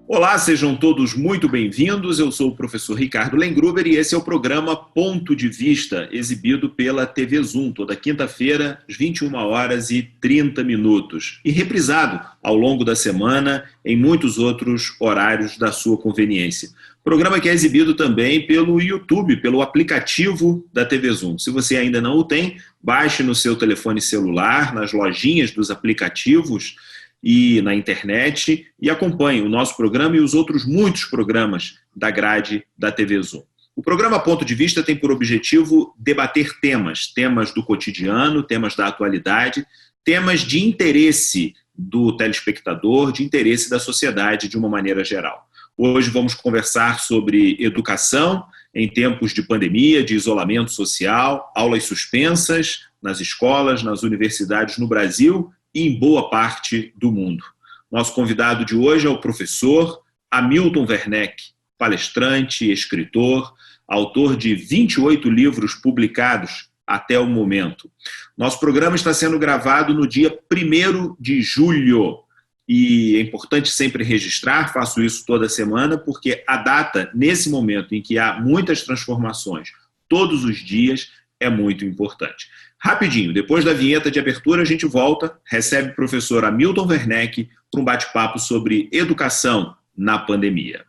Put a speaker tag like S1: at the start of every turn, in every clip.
S1: Olá, sejam todos muito bem-vindos. Eu sou o professor Ricardo Lengruber e esse é o programa Ponto de Vista, exibido pela TV Zoom, toda quinta-feira, às 21h30, e reprisado ao longo da semana em muitos outros horários da sua conveniência. Programa que é exibido também pelo YouTube, pelo aplicativo da TV Zoom. Se você ainda não o tem, baixe no seu telefone celular, nas lojinhas dos aplicativos e na internet, e acompanhe o nosso programa e os outros muitos programas da grade da TV Zoom. O programa Ponto de Vista tem por objetivo debater temas do cotidiano, temas da atualidade, temas de interesse do telespectador, de interesse da sociedade de uma maneira geral. Hoje vamos conversar sobre educação em tempos de pandemia, de isolamento social, aulas suspensas nas escolas, nas universidades no Brasil e em boa parte do mundo. Nosso convidado de hoje é o professor Hamilton Werneck, palestrante, escritor, autor de 28 livros publicados até o momento. Nosso programa está sendo gravado no dia 1º de julho e é importante sempre registrar, faço isso toda semana, porque a data, nesse momento em que há muitas transformações todos os dias, é muito importante. Rapidinho, depois da vinheta de abertura, a gente volta, recebe o professor Hamilton Werneck para um bate-papo sobre educação na pandemia.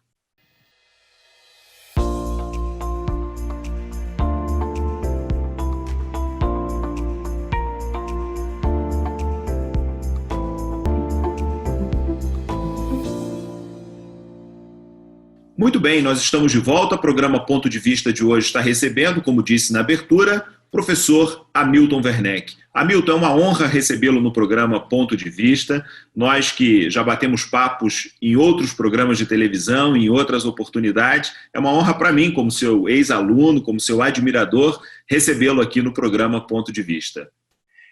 S1: Muito bem, nós estamos de volta. O programa Ponto de Vista de hoje está recebendo, como disse na abertura, professor Hamilton Werneck. Hamilton, é uma honra recebê-lo no programa Ponto de Vista. Nós que já batemos papos em outros programas de televisão, em outras oportunidades, é uma honra para mim, como seu ex-aluno, como seu admirador, recebê-lo aqui no programa Ponto de Vista.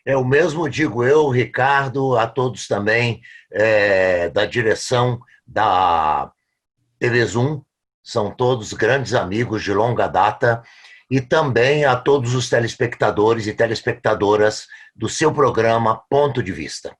S2: É o mesmo digo eu, Ricardo, a todos também da direção da TV Zoom, são todos grandes amigos de longa data, e também a todos os telespectadores e telespectadoras do seu programa Ponto de Vista.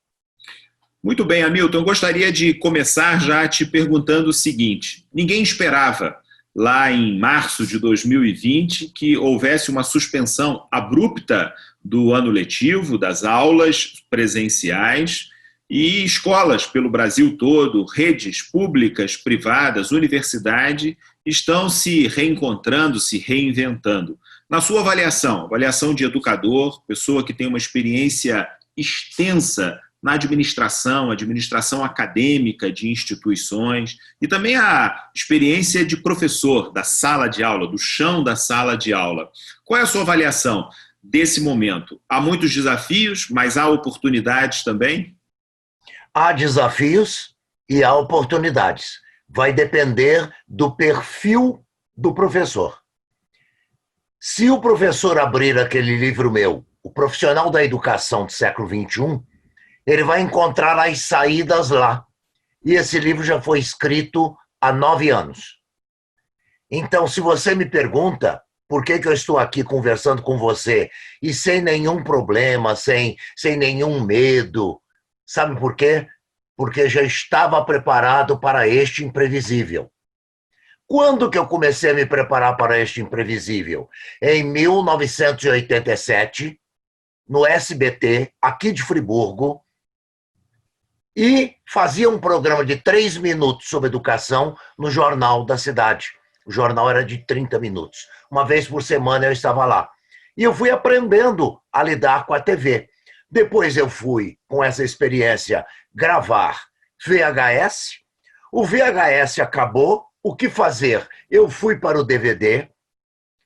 S1: Muito bem, Hamilton, eu gostaria de começar já te perguntando o seguinte: ninguém esperava, lá em março de 2020, que houvesse uma suspensão abrupta do ano letivo, das aulas presenciais, e escolas pelo Brasil todo, redes públicas, privadas, universidade, estão se reencontrando, se reinventando. Na sua avaliação de educador, pessoa que tem uma experiência extensa na administração acadêmica de instituições, e também a experiência de professor da sala de aula, do chão da sala de aula. Qual é a sua avaliação desse momento? Há muitos desafios, mas há oportunidades também?
S2: Há desafios e há oportunidades. Vai depender do perfil do professor. Se o professor abrir aquele livro meu, O Profissional da Educação do Século XXI, ele vai encontrar as saídas lá. E esse livro já foi escrito há 9 anos. Então, se você me pergunta por que eu estou aqui conversando com você e sem nenhum problema, sem nenhum medo, sabe por quê? Porque já estava preparado para este imprevisível. Quando que eu comecei a me preparar para este imprevisível? Em 1987, no SBT, aqui de Friburgo, e fazia um programa de 3 minutos sobre educação no Jornal da Cidade. O jornal era de 30 minutos. Uma vez por semana eu estava lá. E eu fui aprendendo a lidar com a TV. Depois eu fui, com essa experiência, gravar VHS. O VHS acabou. O que fazer? Eu fui para o DVD.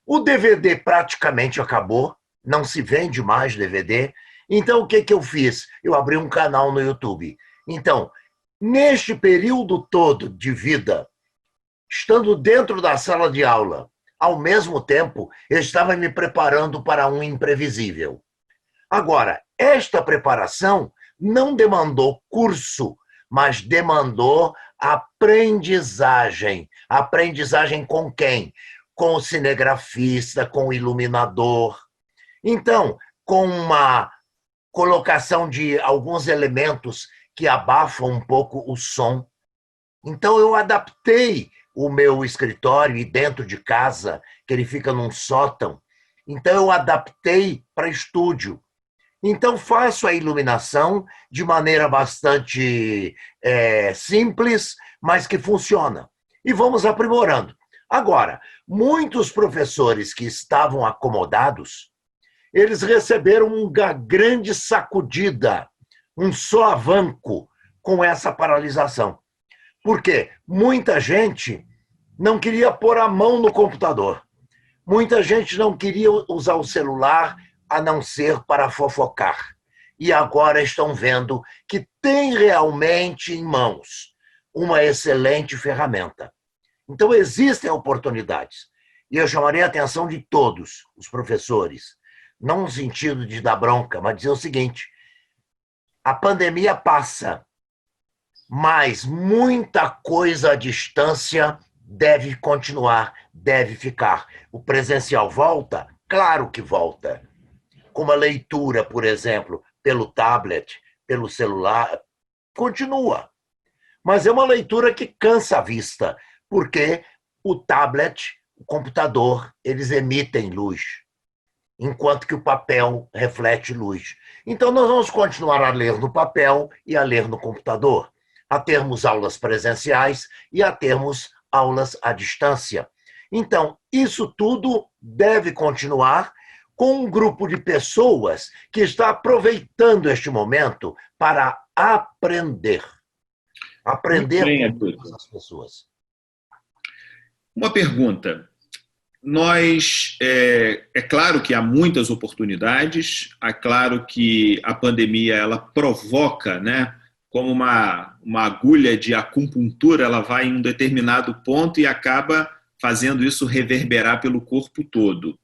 S2: O DVD praticamente acabou. Não se vende mais DVD. Então, o que eu fiz? Eu abri um canal no YouTube. Então, neste período todo de vida, estando dentro da sala de aula, ao mesmo tempo, eu estava me preparando para um imprevisível. Agora, esta preparação não demandou curso, mas demandou aprendizagem. Aprendizagem com quem? Com o cinegrafista, com o iluminador. Então, com uma colocação de alguns elementos que abafam um pouco o som. Então, eu adaptei o meu escritório e dentro de casa, que ele fica num sótão, então eu adaptei para estúdio. Então, faço a iluminação de maneira bastante simples, mas que funciona. E vamos aprimorando. Agora, muitos professores que estavam acomodados, eles receberam uma grande sacudida, um solavanco com essa paralisação. Por quê? Muita gente não queria pôr a mão no computador. Muita gente não queria usar o celular a não ser para fofocar. E agora estão vendo que tem realmente em mãos uma excelente ferramenta. Então, existem oportunidades. E eu chamaria a atenção de todos os professores, não no sentido de dar bronca, mas dizer o seguinte: a pandemia passa, mas muita coisa à distância deve continuar, deve ficar. O presencial volta? Claro que volta. Como a leitura, por exemplo, pelo tablet, pelo celular, continua. Mas é uma leitura que cansa a vista, porque o tablet, o computador, eles emitem luz, enquanto que o papel reflete luz. Então, nós vamos continuar a ler no papel e a ler no computador, a termos aulas presenciais e a termos aulas à distância. Então, isso tudo deve continuar com um grupo de pessoas que está aproveitando este momento para aprender. Aprender com todas as pessoas.
S1: Uma pergunta. É claro que há muitas oportunidades, é claro que a pandemia ela provoca, né, como uma agulha de acupuntura, ela vai em um determinado ponto e acaba fazendo isso reverberar pelo corpo todo.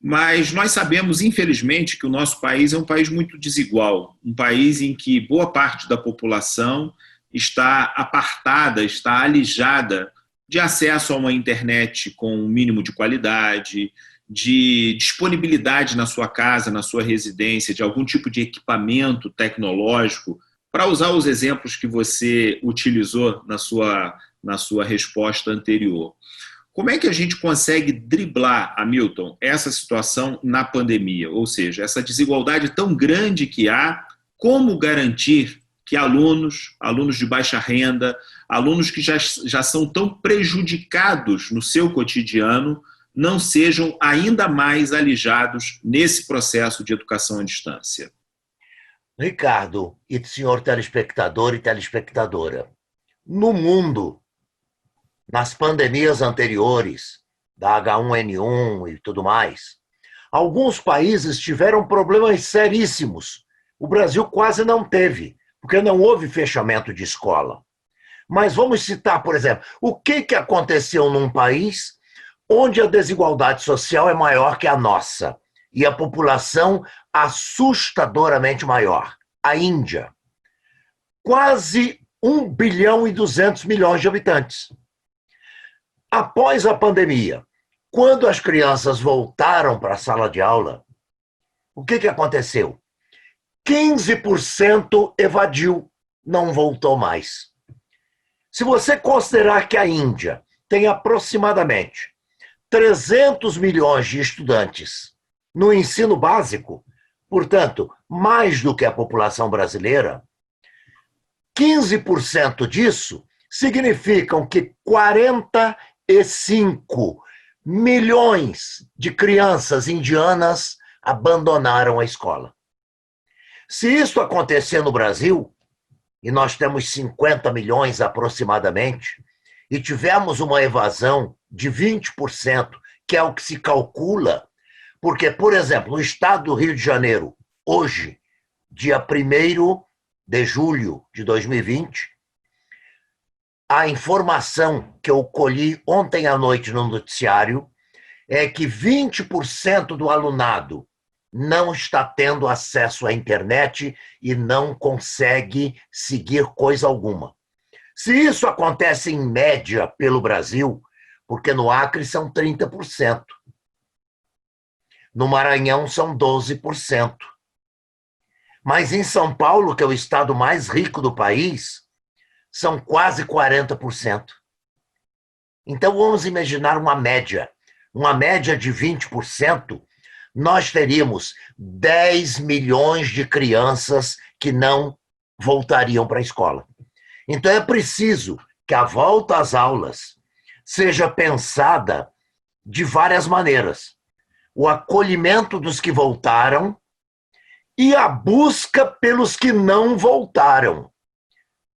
S1: Mas nós sabemos, infelizmente, que o nosso país é um país muito desigual, um país em que boa parte da população está apartada, está alijada de acesso a uma internet com um mínimo de qualidade, de disponibilidade na sua casa, na sua residência, de algum tipo de equipamento tecnológico, para usar os exemplos que você utilizou na sua resposta anterior. Como é que a gente consegue driblar, Hamilton, essa situação na pandemia? Ou seja, essa desigualdade tão grande que há, como garantir que alunos de baixa renda, alunos que já são tão prejudicados no seu cotidiano, não sejam ainda mais alijados nesse processo de educação à distância?
S2: Ricardo, e senhor telespectador e telespectadora, no mundo, nas pandemias anteriores, da H1N1 e tudo mais, alguns países tiveram problemas seríssimos. O Brasil quase não teve, porque não houve fechamento de escola. Mas vamos citar, por exemplo, o que aconteceu num país onde a desigualdade social é maior que a nossa e a população assustadoramente maior. A Índia. Quase 1 bilhão e 200 milhões de habitantes. Após a pandemia, quando as crianças voltaram para a sala de aula, o que aconteceu? 15% evadiu, não voltou mais. Se você considerar que a Índia tem aproximadamente 300 milhões de estudantes no ensino básico, portanto, mais do que a população brasileira, 15% disso significam que 45 milhões de crianças indianas abandonaram a escola. Se isso acontecer no Brasil, e nós temos 50 milhões aproximadamente, e tivermos uma evasão de 20%, que é o que se calcula, porque, por exemplo, no estado do Rio de Janeiro, hoje, dia 1º de julho de 2020, a informação que eu colhi ontem à noite no noticiário é que 20% do alunado não está tendo acesso à internet e não consegue seguir coisa alguma. Se isso acontece em média pelo Brasil, porque no Acre são 30%, no Maranhão são 12%, mas em São Paulo, que é o estado mais rico do país, são quase 40%. Então, vamos imaginar uma média de 20%, nós teríamos 10 milhões de crianças que não voltariam para a escola. Então, é preciso que a volta às aulas seja pensada de várias maneiras. O acolhimento dos que voltaram e a busca pelos que não voltaram.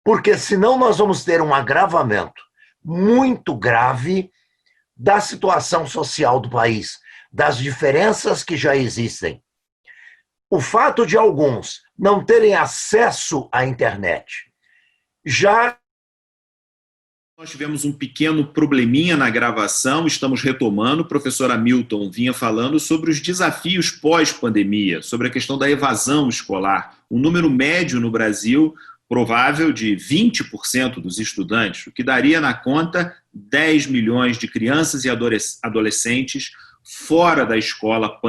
S2: Porque senão nós vamos ter um agravamento muito grave da situação social do país, das diferenças que já existem. O fato de alguns não terem acesso à internet já...
S1: Nós tivemos um pequeno probleminha na gravação, estamos retomando. O professor Hamilton vinha falando sobre os desafios pós-pandemia, sobre a questão da evasão escolar. Um número médio no Brasil provável de 20% dos estudantes, o que daria na conta 10 milhões de crianças e adolescentes fora da escola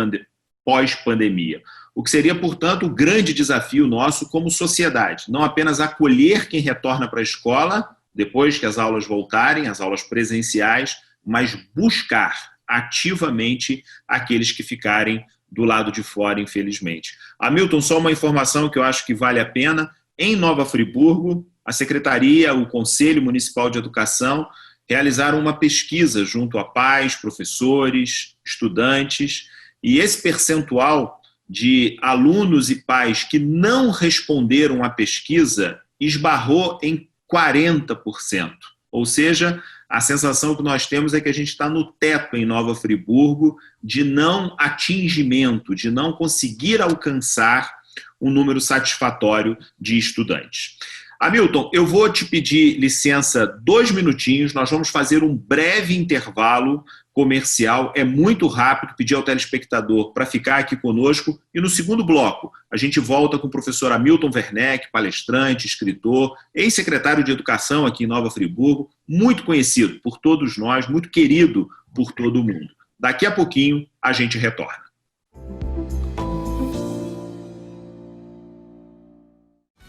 S1: pós-pandemia. O que seria, portanto, o grande desafio nosso como sociedade. Não apenas acolher quem retorna para a escola, depois que as aulas voltarem, as aulas presenciais, mas buscar ativamente aqueles que ficarem do lado de fora, infelizmente. Hamilton, só uma informação que eu acho que vale a pena. Em Nova Friburgo, a Secretaria, o Conselho Municipal de Educação realizaram uma pesquisa junto a pais, professores, estudantes, e esse percentual de alunos e pais que não responderam à pesquisa esbarrou em 40%. Ou seja, a sensação que nós temos é que a gente está no teto em Nova Friburgo de não atingimento, de não conseguir alcançar um número satisfatório de estudantes. Hamilton, eu vou te pedir licença 2 minutinhos, nós vamos fazer um breve intervalo comercial, é muito rápido, pedir ao telespectador para ficar aqui conosco, e no segundo bloco a gente volta com o professor Hamilton Werneck, palestrante, escritor, ex-secretário de Educação aqui em Nova Friburgo, muito conhecido por todos nós, muito querido por todo mundo. Daqui a pouquinho a gente retorna.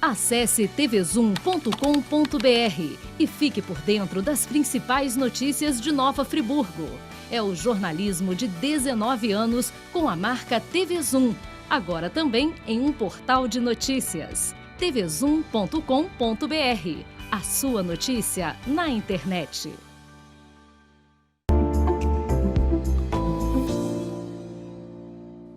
S3: Acesse tvzoom.com.br e fique por dentro das principais notícias de Nova Friburgo. É o jornalismo de 19 anos com a marca TV Zoom, agora também em um portal de notícias. tvzoom.com.br, a sua notícia na internet.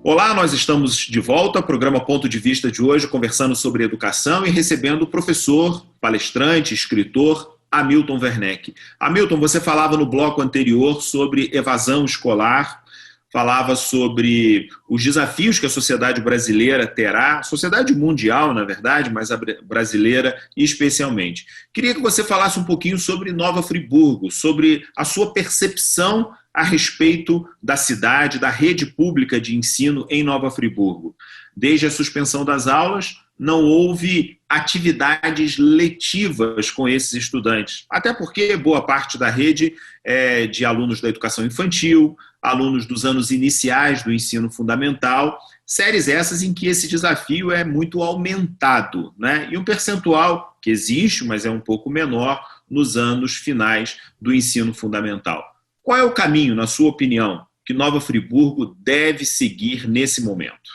S1: Olá, nós estamos de volta, programa Ponto de Vista de hoje, conversando sobre educação e recebendo o professor, palestrante, escritor, Hamilton Werneck. Hamilton, você falava no bloco anterior sobre evasão escolar, falava sobre os desafios que a sociedade brasileira terá, a sociedade mundial, na verdade, mas a brasileira especialmente. Queria que você falasse um pouquinho sobre Nova Friburgo, sobre a sua percepção a respeito da cidade, da rede pública de ensino em Nova Friburgo. Desde a suspensão das aulas, não houve atividades letivas com esses estudantes, até porque boa parte da rede é de alunos da educação infantil, alunos dos anos iniciais do ensino fundamental, séries essas em que esse desafio é muito aumentado, né? E um percentual que existe, mas é um pouco menor, nos anos finais do ensino fundamental. Qual é o caminho, na sua opinião, que Nova Friburgo deve seguir nesse momento?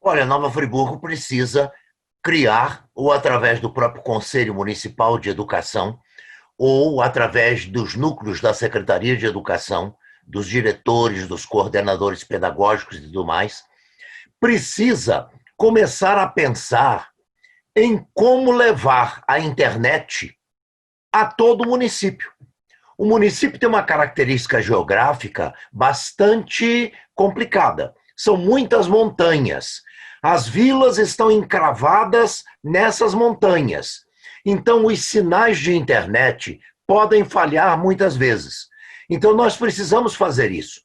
S2: Olha, Nova Friburgo precisa criar, ou através do próprio Conselho Municipal de Educação, ou através dos núcleos da Secretaria de Educação, dos diretores, dos coordenadores pedagógicos e tudo mais, precisa começar a pensar em como levar a internet a todo o município. O município tem uma característica geográfica bastante complicada. São muitas montanhas. As vilas estão encravadas nessas montanhas. Então, os sinais de internet podem falhar muitas vezes. Então, nós precisamos fazer isso.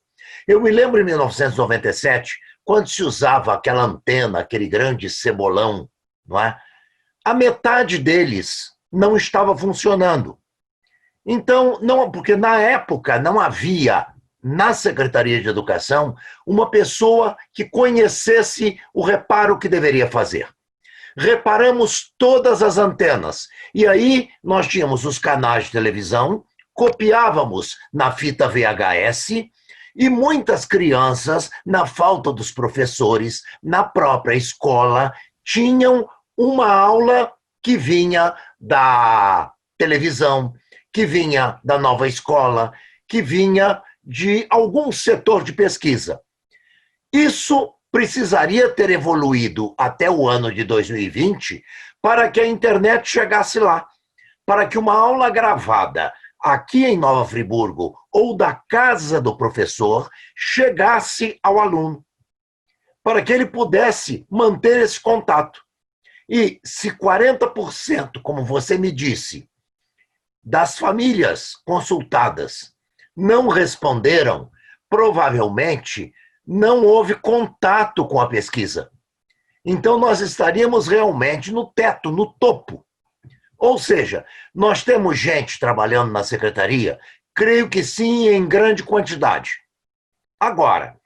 S2: Eu me lembro em 1997, quando se usava aquela antena, aquele grande cebolão, não é? A metade deles não estava funcionando. Então, não, porque na época não havia na Secretaria de Educação uma pessoa que conhecesse o reparo que deveria fazer. Reparamos todas as antenas. E aí nós tínhamos os canais de televisão, copiávamos na fita VHS e muitas crianças, na falta dos professores, na própria escola, tinham uma aula que vinha da televisão, que vinha da nova escola, que vinha de algum setor de pesquisa. Isso precisaria ter evoluído até o ano de 2020 para que a internet chegasse lá, para que uma aula gravada aqui em Nova Friburgo ou da casa do professor chegasse ao aluno, para que ele pudesse manter esse contato. E se 40%, como você me disse, das famílias consultadas não responderam, provavelmente não houve contato com a pesquisa. Então, nós estaríamos realmente no teto, no topo. Ou seja, nós temos gente trabalhando na secretaria? Creio que sim, em grande quantidade. Agora,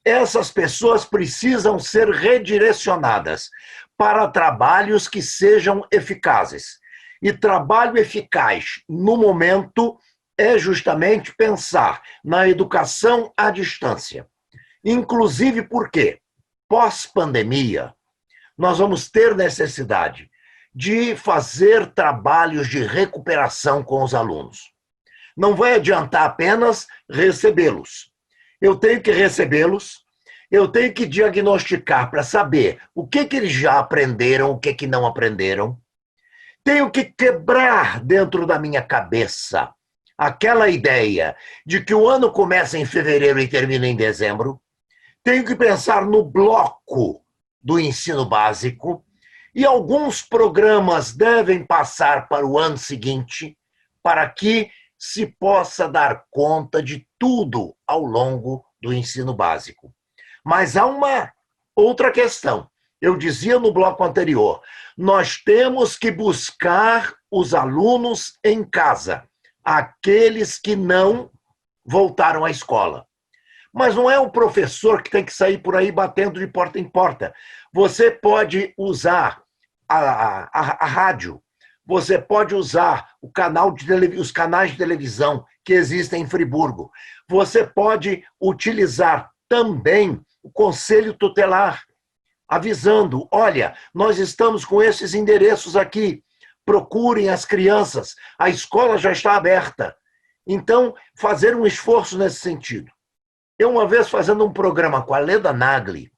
S2: essas pessoas precisam ser redirecionadas para trabalhos que sejam eficazes. E trabalho eficaz, no momento, é justamente pensar na educação à distância. Inclusive porque, pós-pandemia, nós vamos ter necessidade de fazer trabalhos de recuperação com os alunos. Não vai adiantar apenas recebê-los. Eu tenho que recebê-los, eu tenho que diagnosticar para saber o que eles já aprenderam, o que não aprenderam. Tenho que quebrar dentro da minha cabeça aquela ideia de que o ano começa em fevereiro e termina em dezembro. Tenho que pensar no bloco do ensino básico e alguns programas devem passar para o ano seguinte para que se possa dar conta de tudo ao longo do ensino básico. Mas há uma outra questão. Eu dizia no bloco anterior, nós temos que buscar os alunos em casa, aqueles que não voltaram à escola. Mas não é o professor que tem que sair por aí batendo de porta em porta. Você pode usar a rádio, você pode usar os canais de televisão que existem em Friburgo. Você pode utilizar também o Conselho Tutelar, avisando, olha, nós estamos com esses endereços aqui, procurem as crianças, a escola já está aberta. Então, fazer um esforço nesse sentido. Eu, uma vez, fazendo um programa com a Leda Nagli,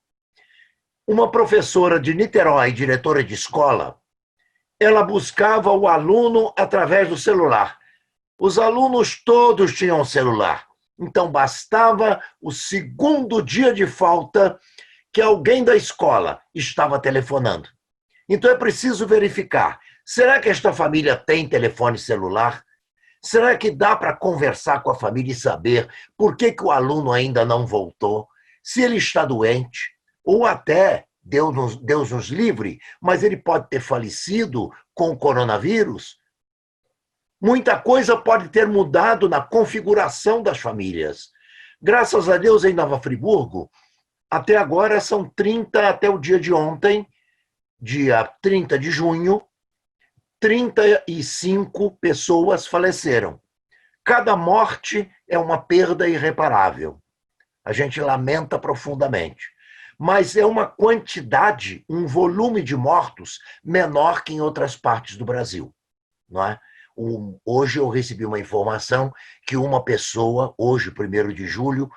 S2: uma professora de Niterói, diretora de escola, ela buscava o aluno através do celular. Os alunos todos tinham celular. Então, bastava o segundo dia de falta que alguém da escola estava telefonando. Então, é preciso verificar, será que esta família tem telefone celular? Será que dá para conversar com a família e saber por que o aluno ainda não voltou? Se ele está doente, ou até, Deus nos livre, mas ele pode ter falecido com o coronavírus? Muita coisa pode ter mudado na configuração das famílias. Graças a Deus, em Nova Friburgo, até agora são 30, até o dia de ontem, dia 30 de junho, 35 pessoas faleceram. Cada morte é uma perda irreparável. A gente lamenta profundamente. Mas é uma quantidade, um volume de mortos menor que em outras partes do Brasil. Não é? Hoje eu recebi uma informação que uma pessoa, hoje, 1º de julho,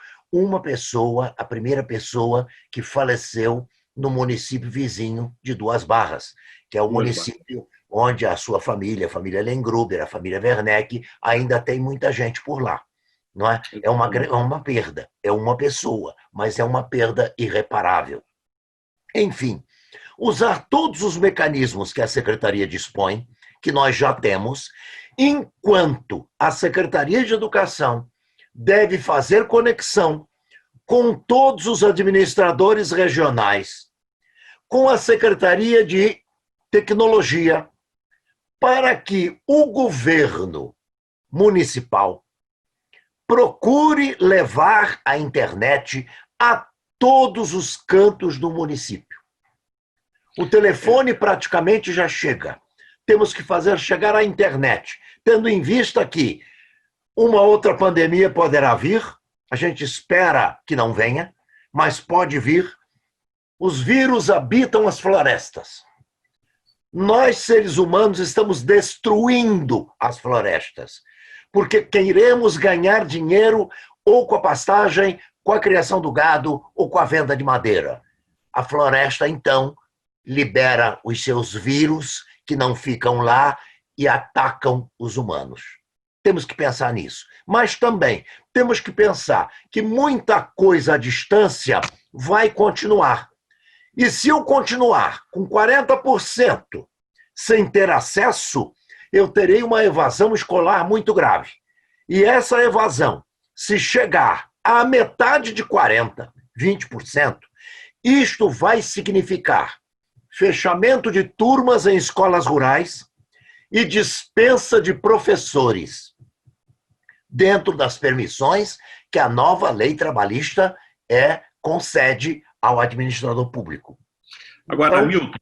S2: a primeira pessoa que faleceu no município vizinho de Duas Barras, que é o município onde a sua família, a família Lengruber, a família Werneck, ainda tem muita gente por lá. Não é? É uma perda, é uma pessoa, mas é uma perda irreparável. Enfim, usar todos os mecanismos que a Secretaria dispõe, que nós já temos, enquanto a Secretaria de Educação deve fazer conexão com todos os administradores regionais, com a Secretaria de Tecnologia, para que o governo municipal procure levar a internet a todos os cantos do município. O telefone praticamente já chega. Temos que fazer chegar a internet, tendo em vista que uma outra pandemia poderá vir, a gente espera que não venha, mas pode vir. Os vírus habitam as florestas. Nós, seres humanos, estamos destruindo as florestas, porque queremos ganhar dinheiro ou com a pastagem, com a criação do gado ou com a venda de madeira. A floresta, então, libera os seus vírus que não ficam lá e atacam os humanos. Temos que pensar nisso. Mas também temos que pensar que muita coisa à distância vai continuar. E se eu continuar com 40% sem ter acesso, eu terei uma evasão escolar muito grave. E essa evasão, se chegar à metade de 40%, 20%, isto vai significar fechamento de turmas em escolas rurais e dispensa de professores, dentro das permissões que a nova lei trabalhista concede ao administrador público.
S1: Agora,
S2: Então,
S1: Milton,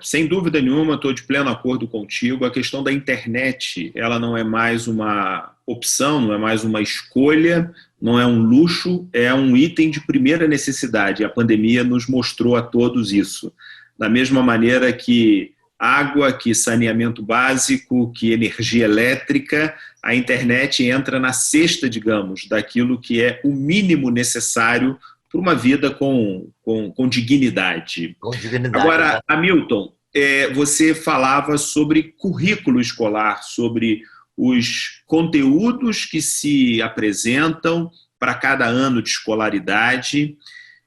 S1: sem dúvida nenhuma, estou de pleno acordo contigo. A questão da internet, ela não é mais uma opção, não é mais uma escolha, não é um luxo, é um item de primeira necessidade. A pandemia nos mostrou a todos isso. Da mesma maneira que água, que saneamento básico, que energia elétrica, a internet entra na cesta, digamos, daquilo que é o mínimo necessário para uma vida com dignidade.
S2: com dignidade.
S1: Agora,
S2: Né?
S1: Hamilton, você falava sobre currículo escolar, sobre os conteúdos que se apresentam para cada ano de escolaridade.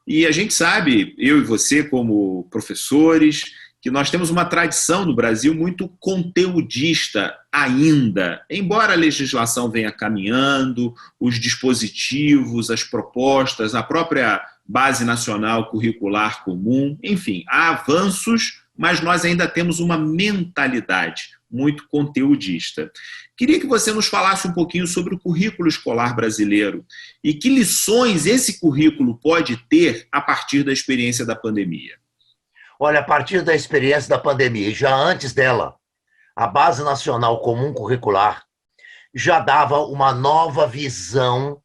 S1: E a gente sabe, eu e você como professores, que nós temos uma tradição no Brasil muito conteudista ainda. Embora a legislação venha caminhando, os dispositivos, as propostas, a própria Base Nacional Curricular Comum, enfim, há avanços, mas nós ainda temos uma mentalidade muito conteudista. Queria que você nos falasse um pouquinho sobre o currículo escolar brasileiro e que lições esse currículo pode ter a partir da experiência da pandemia.
S2: Olha, a partir da experiência da pandemia, e já antes dela, a Base Nacional Comum Curricular já dava uma nova visão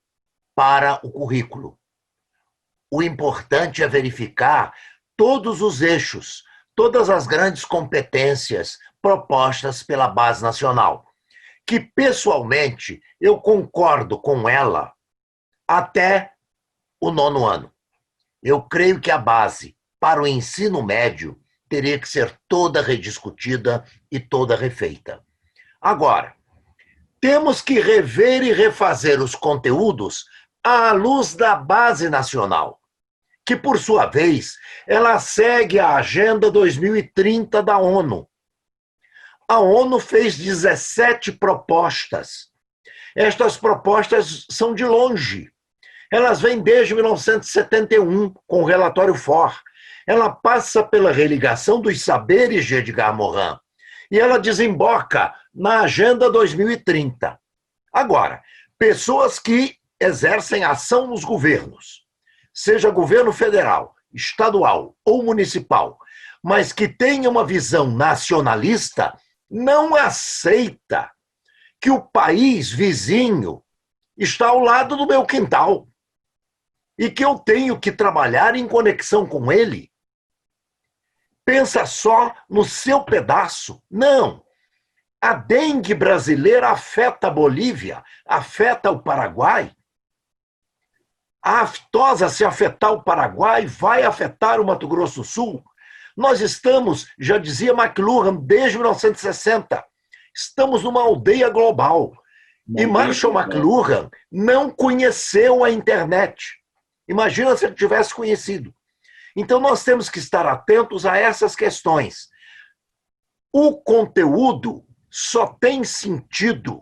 S2: para o currículo. O importante é verificar todos os eixos, todas as grandes competências propostas pela Base Nacional, que, pessoalmente, eu concordo com ela até o 9º ano. Eu creio que a base para o ensino médio teria que ser toda rediscutida e toda refeita. Agora, temos que rever e refazer os conteúdos à luz da Base Nacional, que, por sua vez, ela segue a Agenda 2030 da ONU. A ONU fez 17 propostas. Estas propostas são de longe. Elas vêm desde 1971, com o relatório FOR. Ela passa pela religação dos saberes de Edgar Morin e ela desemboca na Agenda 2030. Agora, pessoas que exercem ação nos governos, seja governo federal, estadual ou municipal, mas que tenham uma visão nacionalista, não aceita que o país vizinho está ao lado do meu quintal e que eu tenho que trabalhar em conexão com ele. Pensa só no seu pedaço. Não. A dengue brasileira afeta a Bolívia, afeta o Paraguai. A aftosa, se afetar o Paraguai, vai afetar o Mato Grosso do Sul. Nós estamos, já dizia McLuhan, desde 1960, estamos numa aldeia global. E Marshall McLuhan não conheceu a internet. Imagina se ele tivesse conhecido. Então, nós temos que estar atentos a essas questões. O conteúdo só tem sentido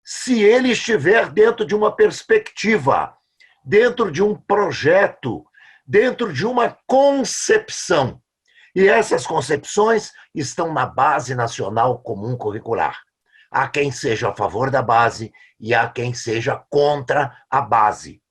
S2: se ele estiver dentro de uma perspectiva, dentro de um projeto, dentro de uma concepção. E essas concepções estão na Base Nacional Comum Curricular. Há quem seja a favor da base e há quem seja contra a base.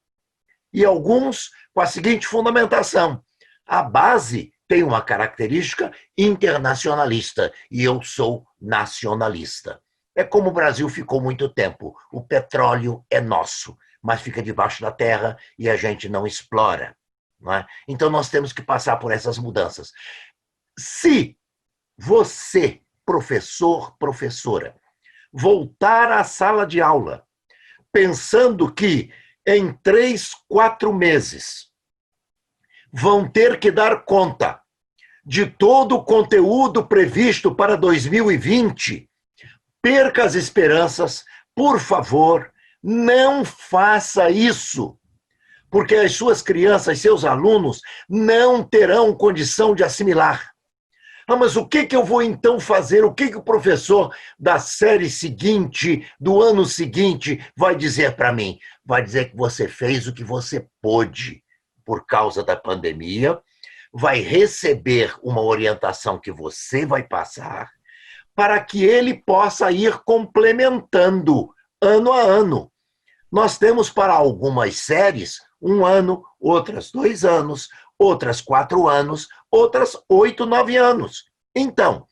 S2: E alguns com a seguinte fundamentação: a base tem uma característica internacionalista e eu sou nacionalista. É como o Brasil ficou muito tempo. O petróleo é nosso, mas fica debaixo da terra e a gente não explora. Não é? Então nós temos que passar por essas mudanças. Se você, professor, professora, voltar à sala de aula pensando que em 3, 4 meses vão ter que dar conta de todo o conteúdo previsto para 2020, perca as esperanças, por favor, não faça isso, porque as suas crianças, seus alunos, não terão condição de assimilar. Ah, mas o que eu vou então fazer? O que o professor da série seguinte, do ano seguinte, vai dizer para mim? Vai dizer que você fez o que você pôde por causa da pandemia, vai receber uma orientação que você vai passar, para que ele possa ir complementando ano a ano. Nós temos para algumas séries 1 ano, outras 2 anos, outras 4 anos, outras 8, 9 anos. Então,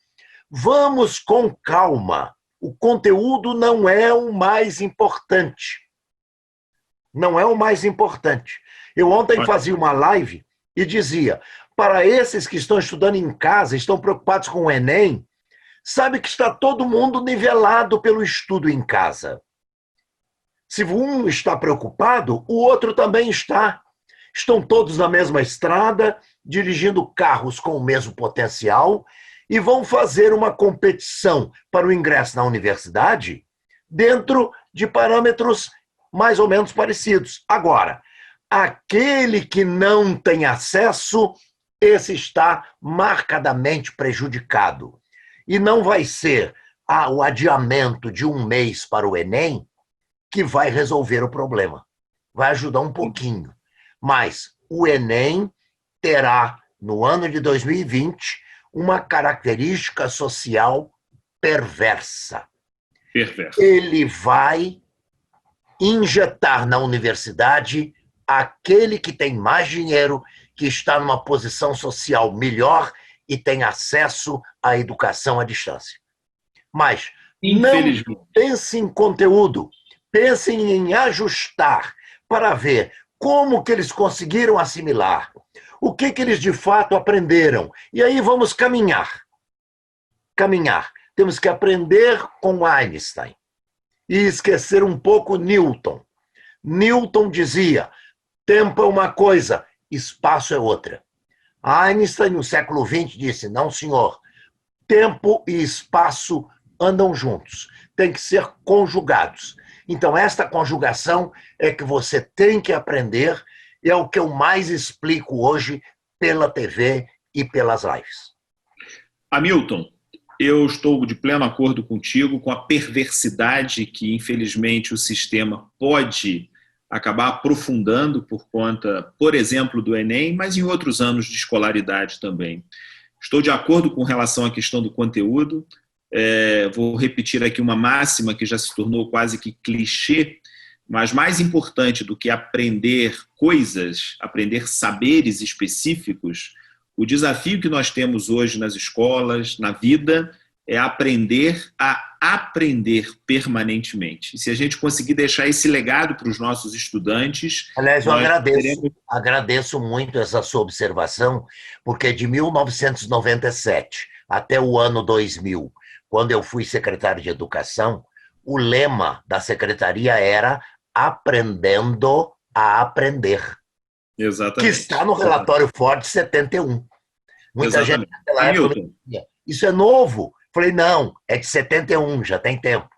S2: vamos com calma. O conteúdo não é o mais importante. Não é o mais importante. Eu ontem fazia uma live e dizia, para esses que estão estudando em casa, estão preocupados com o Enem, sabe que está todo mundo nivelado pelo estudo em casa. Se um está preocupado, o outro também está. Estão todos na mesma estrada, dirigindo carros com o mesmo potencial e vão fazer uma competição para o ingresso na universidade dentro de parâmetros mais ou menos parecidos. Agora, aquele que não tem acesso, esse está marcadamente prejudicado. E não vai ser o adiamento de 1 mês para o Enem que vai resolver o problema. Vai ajudar um pouquinho. Mas o Enem terá, no ano de 2020, uma característica social perversa. Ele vai injetar na universidade aquele que tem mais dinheiro, que está numa posição social melhor e tem acesso à educação à distância. Mas não pense em conteúdo, pensem em ajustar para ver como que eles conseguiram assimilar, o que eles de fato aprenderam. E aí vamos caminhar. Caminhar. Temos que aprender com Einstein e esquecer um pouco Newton. Newton dizia, tempo é uma coisa, espaço é outra. Einstein, no século XX, disse, não, senhor, tempo e espaço andam juntos, têm que ser conjugados. Então, esta conjugação é que você tem que aprender, e é o que eu mais explico hoje pela TV e pelas lives.
S1: Hamilton, eu estou de pleno acordo contigo com a perversidade que, infelizmente, o sistema pode acabar aprofundando por conta, por exemplo, do Enem, mas em outros anos de escolaridade também. Estou de acordo com relação à questão do conteúdo. Vou repetir aqui uma máxima que já se tornou quase que clichê, mas mais importante do que aprender coisas, aprender saberes específicos, o desafio que nós temos hoje nas escolas, na vida, é aprender a aprender permanentemente. E se a gente conseguir deixar esse legado para os nossos estudantes...
S2: Aliás, eu agradeço muito essa sua observação, porque de 1997 até o ano 2000, quando eu fui secretário de Educação, o lema da secretaria era aprendendo a aprender.
S1: Exatamente.
S2: Que está no relatório Ford 71. Muita gente naquela época não dizia, isso é novo. Falei, não, é de 71, já tem tempo.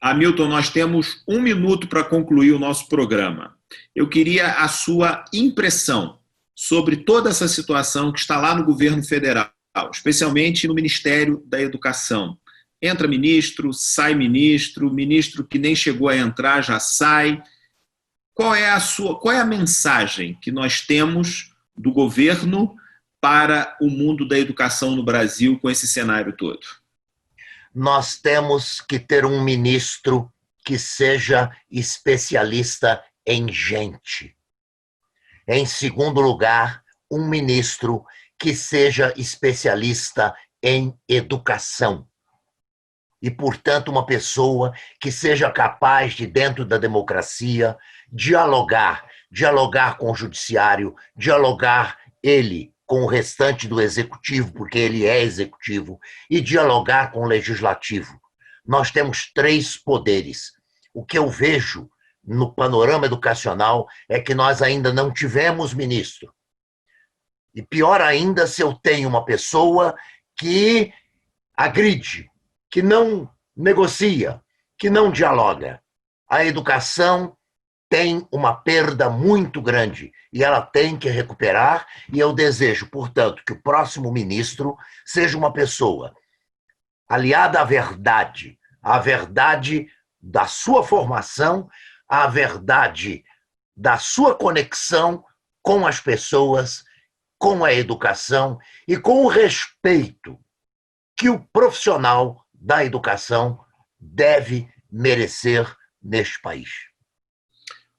S1: Hamilton, nós temos 1 minuto para concluir o nosso programa. Eu queria a sua impressão sobre toda essa situação que está lá no governo federal, especialmente no Ministério da Educação. Entra ministro, sai ministro, ministro que nem chegou a entrar já sai. Qual é a mensagem que nós temos do governo para o mundo da educação no Brasil com esse cenário todo?
S2: Nós temos que ter um ministro que seja especialista em gente. Em segundo lugar, um ministro que seja especialista em educação. E, portanto, uma pessoa que seja capaz de, dentro da democracia, dialogar com o judiciário, dialogar ele com o restante do executivo, porque ele é executivo, e dialogar com o legislativo. Nós temos 3 poderes. O que eu vejo no panorama educacional é que nós ainda não tivemos ministro. E pior ainda se eu tenho uma pessoa que agride, que não negocia, que não dialoga. A educação tem uma perda muito grande e ela tem que recuperar, e eu desejo, portanto, que o próximo ministro seja uma pessoa aliada à verdade da sua formação, à verdade da sua conexão com as pessoas, com a educação e com o respeito que o profissional da educação deve merecer neste país.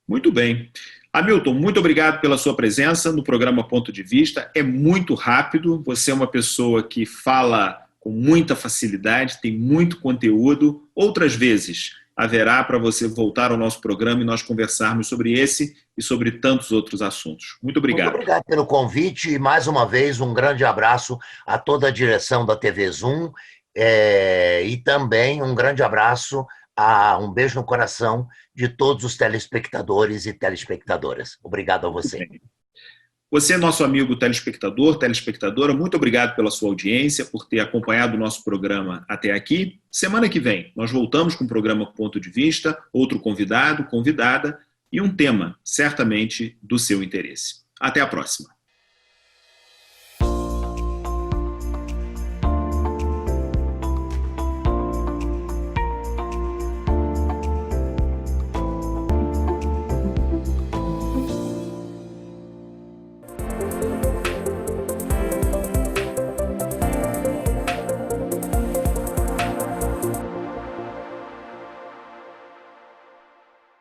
S1: Muito bem. Hamilton, muito obrigado pela sua presença no programa Ponto de Vista. É muito rápido, você é uma pessoa que fala com muita facilidade, tem muito conteúdo. Outras vezes haverá para você voltar ao nosso programa e nós conversarmos sobre esse e sobre tantos outros assuntos. Muito obrigado.
S2: Muito obrigado pelo convite e, mais uma vez, um grande abraço a toda a direção da TV Zoom e também um grande abraço, um beijo no coração de todos os telespectadores e telespectadoras. Obrigado a você.
S1: Você, nosso amigo telespectador, telespectadora, muito obrigado pela sua audiência, por ter acompanhado o nosso programa até aqui. Semana que vem, nós voltamos com o programa Ponto de Vista, outro convidado, convidada e um tema, certamente, do seu interesse. Até a próxima.